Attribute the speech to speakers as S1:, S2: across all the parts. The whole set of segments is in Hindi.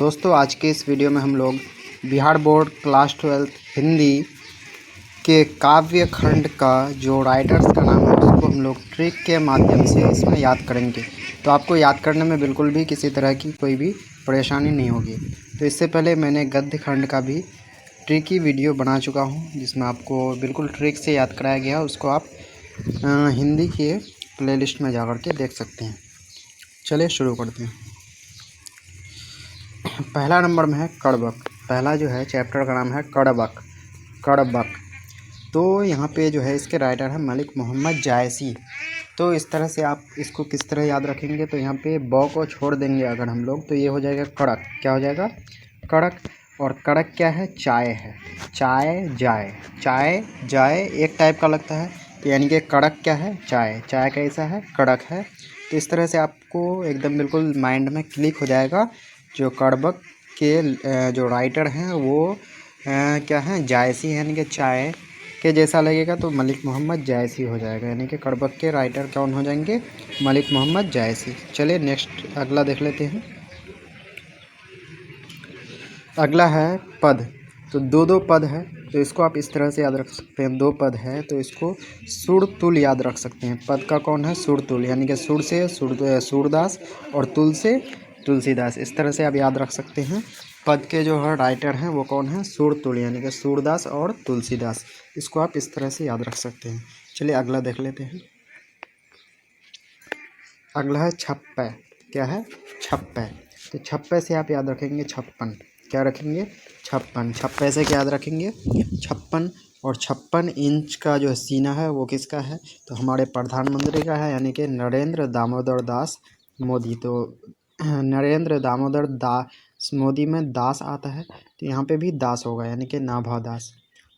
S1: दोस्तों आज के इस वीडियो में हम लोग बिहार बोर्ड क्लास 12 हिंदी के काव्य खंड का जो राइटर्स का नाम है उसको हम लोग ट्रिक के माध्यम से इसमें याद करेंगे। तो आपको याद करने में बिल्कुल भी किसी तरह की कोई भी परेशानी नहीं होगी। तो इससे पहले मैंने गद्य खंड का भी ट्रिकी वीडियो बना चुका हूँ जिसमें आपको बिल्कुल ट्रिक से याद कराया गया। उसको आप हिंदी के प्लेलिस्ट में जा कर के देख सकते हैं। चलिए शुरू करते हैं। पहला नंबर में है कड़बक। पहला जो है चैप्टर का नाम है कड़बक। कड़बक तो यहाँ पे जो है इसके राइटर है मलिक मोहम्मद जायसी। तो इस तरह से आप इसको किस तरह याद रखेंगे, तो यहाँ पे ब को छोड़ देंगे अगर हम लोग तो ये हो जाएगा कड़क। क्या हो जाएगा? कड़क। और कड़क क्या है? चाय है। चाय जाय, चाय जाय एक टाइप का लगता है, तो यानी कि कड़क क्या है? चाय। चाय कैसा है? कड़क है। तो इस तरह से आपको एकदम बिल्कुल माइंड में क्लिक हो जाएगा। जो कड़बक के जो राइटर हैं वो क्या है? जायसी, यानी कि चाय के जैसा लगेगा तो मलिक मोहम्मद जायसी हो जाएगा। यानी कि कड़बक के राइटर कौन हो जाएंगे? मलिक मोहम्मद जायसी। चलिए नेक्स्ट अगला देख लेते हैं। अगला है पद। तो दो पद है, तो इसको आप इस तरह से याद रख सकते हैं। दो पद है तो इसको सुर तुल याद रख सकते हैं। पद का कौन है? सुर तुल, यानी कि सुर से सूरदास और तुल से तुलसीदास। इस तरह से आप याद रख सकते हैं। पद के जो है राइटर हैं वो कौन है? सुर तुल, यानी कि सूरदास और तुलसीदास। इसको आप इस तरह से याद रख सकते हैं। चलिए अगला देख लेते हैं। अगला है छप्पै। क्या है? छप्पै। तो छप्पै से आप याद रखेंगे 56। क्या रखेंगे? 56। छप्पै से क्या याद रखेंगे? 56। और 56 इंच का जो सीना है वो किसका है? तो हमारे प्रधानमंत्री का है, यानी कि नरेंद्र दामोदर दास मोदी। तो नरेंद्र दामोदर दास मोदी में दास आता है तो यहाँ पे भी दास होगा, यानी कि नाभा दास।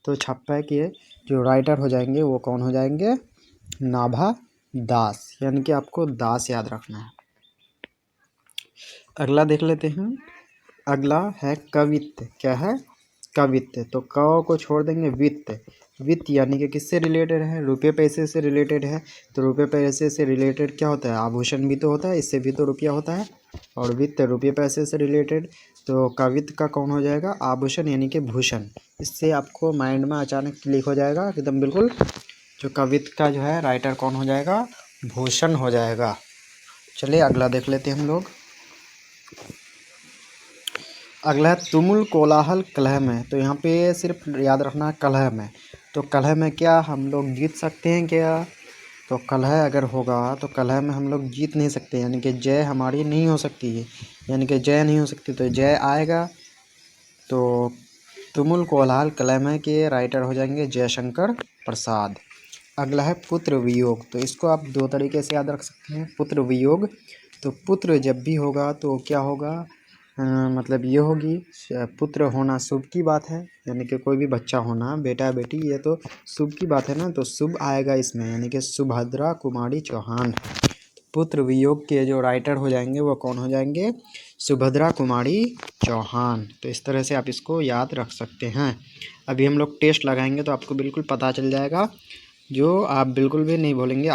S1: तो छप्पै के जो राइटर हो जाएंगे वो कौन हो जाएंगे? नाभा दास, यानी कि आपको दास याद रखना है। अगला देख लेते हैं। अगला है कवित्त। क्या है? कवित्त। तो क को छोड़ देंगे वित्त। वित्त यानी कि किससे रिलेटेड है? रुपये पैसे से रिलेटेड है। तो रुपये पैसे से रिलेटेड क्या होता है? आभूषण भी तो होता है, इससे भी तो रुपया होता है। और वित्त रुपये पैसे से रिलेटेड, तो कवित्त का कौन हो जाएगा? आभूषण, यानी कि भूषण। इससे आपको माइंड में अचानक क्लिक हो जाएगा एकदम बिल्कुल। जो कवित्त का जो है राइटर कौन हो जाएगा? भूषण हो जाएगा। चलिए अगला देख लेते हैं हम लोग। अगला है तुमुल कोलाहल कलह में। तो यहाँ पे सिर्फ याद रखना है कलह में। तो कलह में क्या हम लोग जीत सकते हैं क्या? तो कलह अगर होगा तो कलह में हम लोग जीत नहीं सकते, यानी कि जय हमारी नहीं हो सकती है। यानी कि जय नहीं हो सकती तो जय आएगा। तो तुमुल कोलाहल कलह में के राइटर हो जाएंगे जयशंकर प्रसाद। अगला है पुत्र वियोग। तो इसको आप दो तरीके से याद रख सकते हैं। पुत्र वियोग, तो पुत्र जब भी होगा तो क्या होगा? मतलब ये होगी, पुत्र होना शुभ की बात है, यानी कि कोई भी बच्चा होना, बेटा बेटी, ये तो शुभ की बात है ना। तो शुभ आएगा इसमें, यानी कि सुभद्रा कुमारी चौहान। पुत्र वियोग के जो राइटर हो जाएंगे वो कौन हो जाएंगे? सुभद्रा कुमारी चौहान। तो इस तरह से आप इसको याद रख सकते हैं। अभी हम लोग टेस्ट लगाएंगे तो आपको बिल्कुल पता चल जाएगा। जो आप बिल्कुल भी नहीं भूलेंगे,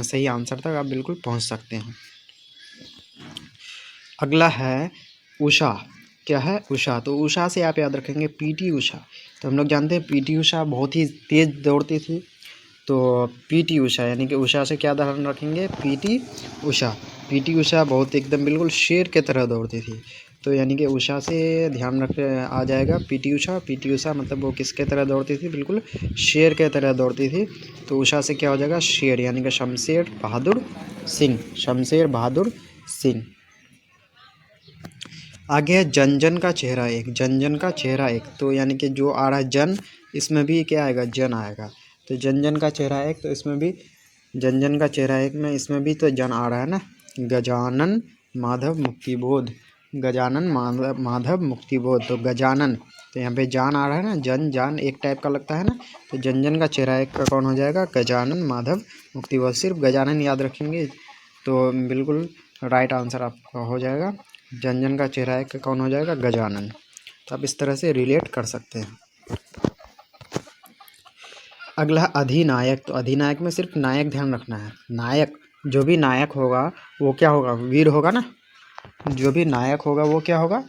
S1: सही आंसर तक आप बिल्कुल पहुंच सकते हैं। अगला है उषा। क्या है? उषा। तो उषा से आप याद रखेंगे पीटी उषा। तो हम लोग जानते हैं पीटी उषा बहुत ही तेज़ दौड़ती थी। तो पीटी उषा, यानी कि उषा से क्या ध्यान रखेंगे? पीटी उषा। पीटी उषा बहुत एकदम बिल्कुल शेर के तरह दौड़ती थी। तो यानी कि उषा से ध्यान रख आ जाएगा पीटी उषा। पीटी उषा मतलब वो किसके तरह दौड़ती थी? बिल्कुल शेर के तरह दौड़ती थी। तो उषा से क्या हो जाएगा? शेर, यानी कि शमशेर बहादुर सिंह। शमशेर बहादुर सिंह। आगे है जन जन का चेहरा एक। जन जन का चेहरा एक, तो यानी कि जो आ रहा है जन, इसमें भी क्या आएगा? जन आएगा। तो जन जन का चेहरा एक, तो इसमें भी जन जन का चेहरा एक में इसमें भी तो जन आ रहा है ना। गजानन माधव मुक्तिबोध। गजानन माधव मुक्तिबोध। तो गजानन, तो यहाँ पे जान आ रहा है ना। जन जान एक टाइप का लगता है ना। तो जन जन का चेहरा एक का कौन हो जाएगा? गजानन माधव मुक्तिबोध। सिर्फ गजानन याद रखेंगे तो बिल्कुल राइट आंसर आपका हो जाएगा। जन जन का चेहरा एक का कौन हो जाएगा? गजानन। तो आप इस तरह से रिलेट कर सकते हैं। अगला है अधिनायक। तो अधिनायक में सिर्फ नायक ध्यान रखना है। नायक, जो भी नायक होगा वो क्या होगा? वीर होगा ना। जो भी नायक होगा वो क्या होगा?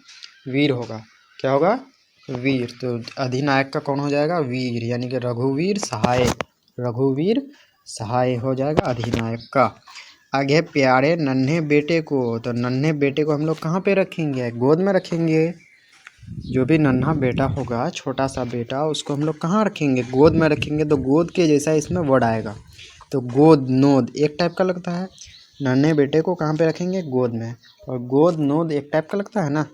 S1: वीर होगा। क्या होगा? वीर। तो अधिनायक का कौन हो जाएगा? वीर, यानी कि रघुवीर सहाय। रघुवीर सहाय हो जाएगा अधिनायक का। आगे है प्यारे नन्हे बेटे को। तो नन्हे बेटे को हम लोग कहाँ पे रखेंगे? गोद में रखेंगे। जो भी नन्हा बेटा होगा, छोटा सा बेटा, उसको हम लोग कहाँ रखेंगे? गोद में रखेंगे। तो गोद के जैसा इसमें वर्ड आएगा। तो गोद नोद एक टाइप का लगता है। नन्हे बेटे को कहाँ पे रखेंगे? गोद में। और गोद नोद एक टाइप का लगता है ना,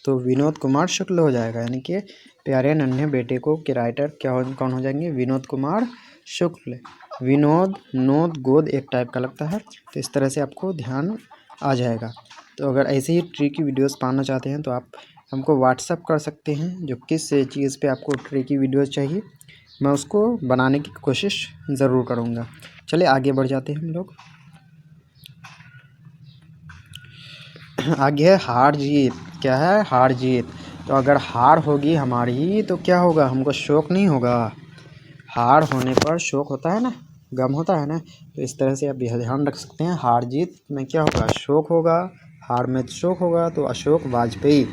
S1: तो विनोद कुमार शुक्ल हो जाएगा। यानी कि प्यारे नन्हे बेटे को के राइटर कौन हो जाएंगे? विनोद कुमार शुक्ल। विनोद नोद गोद एक टाइप का लगता है। तो इस तरह से आपको ध्यान आ जाएगा। तो अगर ऐसे ही ट्री की वीडियोस पाना चाहते हैं तो आप हमको व्हाट्सअप कर सकते हैं, जो किस चीज़ पे आपको ट्री की वीडियोस चाहिए, मैं उसको बनाने की कोशिश ज़रूर करूँगा। चलिए आगे बढ़ जाते हैं हम लोग। आगे है हार जीत। क्या है? हार जीत। तो अगर हार होगी हमारी तो क्या होगा? हमको शोक नहीं होगा। हार होने पर शोक होता है ना, गम होता है ना। तो इस तरह से आप यह ध्यान रख सकते हैं, हार जीत में क्या होगा? शोक होगा। हार में शोक होगा तो अशोक वाजपेयी।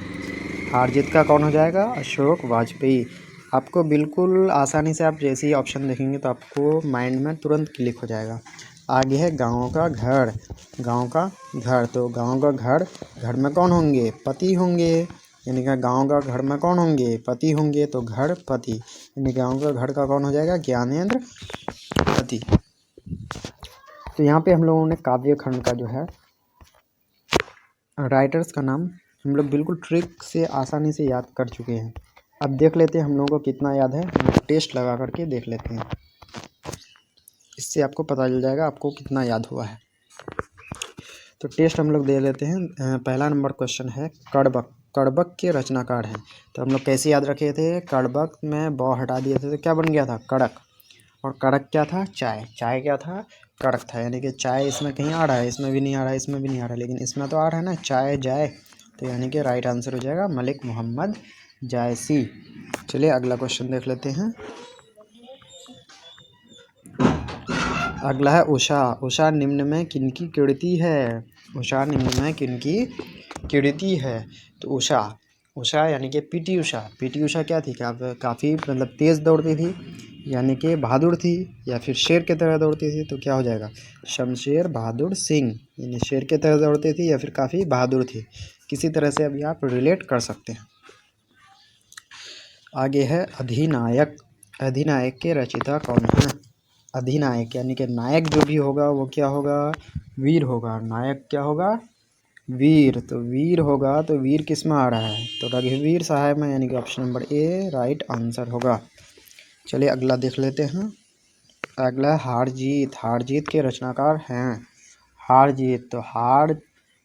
S1: हार जीत का कौन हो जाएगा? अशोक वाजपेयी। आपको बिल्कुल आसानी से आप जैसे ही ऑप्शन देखेंगे तो आपको माइंड में तुरंत क्लिक हो जाएगा। आगे है गाँव का घर। गाँव का घर। तो गाँव का घर, घर में कौन होंगे? पति होंगे। यानी कि गाँव का घर में कौन होंगे? पति होंगे। तो घर पति, यानी गाँव का घर का कौन हो जाएगा? ज्ञानेंद्र पति। तो यहाँ पे हम लोगों ने काव्य खंड का जो है राइटर्स का नाम हम लोग बिल्कुल ट्रिक से आसानी से याद कर चुके हैं। अब देख लेते हैं हम लोगों को कितना याद है। हम टेस्ट लगा करके देख लेते हैं, इससे आपको पता चल जाएगा आपको कितना याद हुआ है। तो टेस्ट हम लोग दे लेते हैं। पहला नंबर क्वेश्चन है कड़बक। कड़बक के रचनाकार हैं। तो हम लोग कैसे याद रखे थे? कड़बक में ब हटा दिए थे तो क्या बन गया था? कड़क। और कड़क क्या था? चाय। चाय क्या था? कड़क था। यानी कि चाय इसमें कहीं आ रहा है, इसमें भी नहीं आ रहा है, इसमें भी नहीं आ रहा है, लेकिन इसमें तो आ रहा है ना, चाय जाए। तो यानी कि राइट आंसर हो जाएगा मलिक मोहम्मद जायसी। चलिए अगला क्वेश्चन देख लेते हैं। अगला है उषा। उषा निम्न में किनकी कीर्ति है? उषा निम्न में किनकी कीर्ति है? तो उषा, उषा यानी कि पीटी उषा। पीटी उषा क्या थी? काफ़ी मतलब तेज़ दौड़ती थी, यानी कि बहादुर थी, या फिर शेर की तरह दौड़ती थी। तो क्या हो जाएगा? शमशेर बहादुर सिंह। यानी शेर की तरह दौड़ती थी या फिर काफ़ी बहादुर थी, किसी तरह से अभी आप रिलेट कर सकते हैं। आगे है अधिनायक। अधिनायक के रचयिता कौन है? अधिनायक यानी कि नायक जो भी होगा वो क्या होगा? वीर होगा। नायक क्या होगा? वीर। तो वीर होगा तो वीर किस में आ रहा है? तो रघुवीर सहाय में, यानी कि option number A right answer होगा। चलिए अगला देख लेते हैं। अगला हार जीत। हार जीत के रचनाकार हैं। हार जीत, तो हार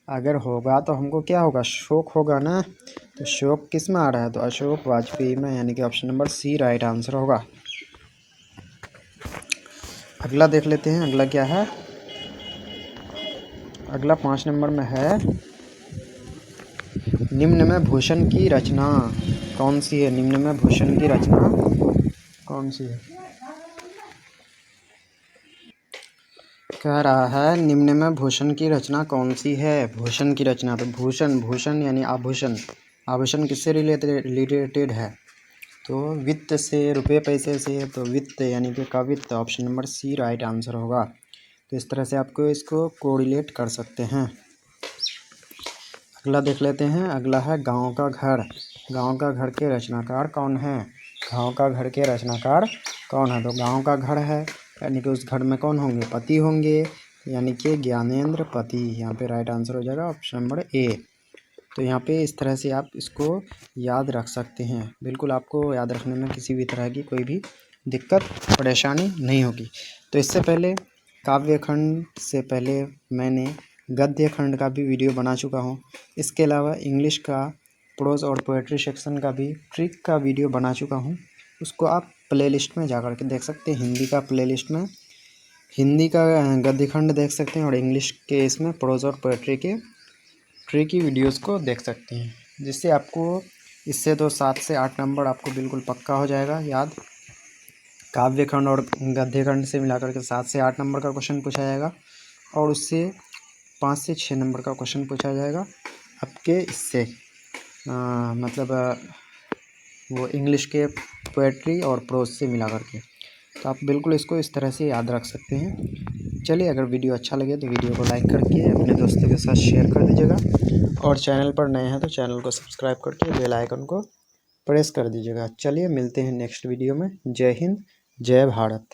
S1: अगर होगा तो हमको क्या होगा? शोक होगा ना। तो शोक किस में आ रहा है? तो अशोक वाजपेयी में, यानी कि option number C right answer होगा। अगला देख लेते हैं। अगला क्या है? अगला 5 नंबर में है निम्न में भूषण की रचना कौन सी है? निम्न में भूषण की रचना कौन सी है? कह रहा है निम्न में भूषण की रचना कौन सी है? भूषण की रचना, तो भूषण, भूषण यानी आभूषण। आभूषण किससे रिलेटेड है? तो वित्त से, रुपये पैसे से। तो वित्त यानी कि कवित्त, option number C right answer होगा। तो इस तरह से आपको इसको कोरिलेट कर सकते हैं। अगला देख लेते हैं। अगला है गांव का घर। गांव का घर के रचनाकार कौन है? गांव का घर के रचनाकार कौन है? तो गांव का घर है, यानी कि उस घर में कौन होंगे? पति होंगे, यानी कि ज्ञानेंद्र पति। यहाँ पे राइट आंसर हो जाएगा ऑप्शन नंबर ए। तो यहाँ पे इस तरह से आप इसको याद रख सकते हैं। बिल्कुल आपको याद रखने में किसी भी तरह की कोई भी दिक्कत परेशानी नहीं होगी। तो इससे पहले काव्य खंड से पहले मैंने गद्य खंड का भी वीडियो बना चुका हूँ। इसके अलावा इंग्लिश का प्रोज और पोएट्री सेक्शन का भी ट्रिक का वीडियो बना चुका हूँ। उसको आप प्लेलिस्ट में जा कर के देख सकते हैं। हिंदी का प्लेलिस्ट में हिंदी का गद्य खंड देख सकते हैं, और इंग्लिश के इसमें प्रोज और पोएट्री के ट्री की वीडियोस को देख सकते हैं, जिससे आपको इससे तो 7 से 8 नंबर आपको बिल्कुल पक्का हो जाएगा याद। काव्य खंड और गद्य खंड से मिलाकर के 7 से 8 नंबर का क्वेश्चन पूछा जाएगा, और उससे 5 से 6 नंबर का क्वेश्चन पूछा जाएगा आपके इससे। मतलब वो इंग्लिश के पोएट्री और प्रोज से मिला करके। तो आप बिल्कुल इसको इस तरह से याद रख सकते हैं। चलिए, अगर वीडियो अच्छा लगे तो वीडियो को लाइक करके अपने दोस्तों के साथ शेयर कर दीजिएगा, और चैनल पर नए हैं तो चैनल को सब्सक्राइब करके बेल आइकन को प्रेस कर दीजिएगा। चलिए, मिलते हैं नेक्स्ट वीडियो में। जय हिंद, जय भारत।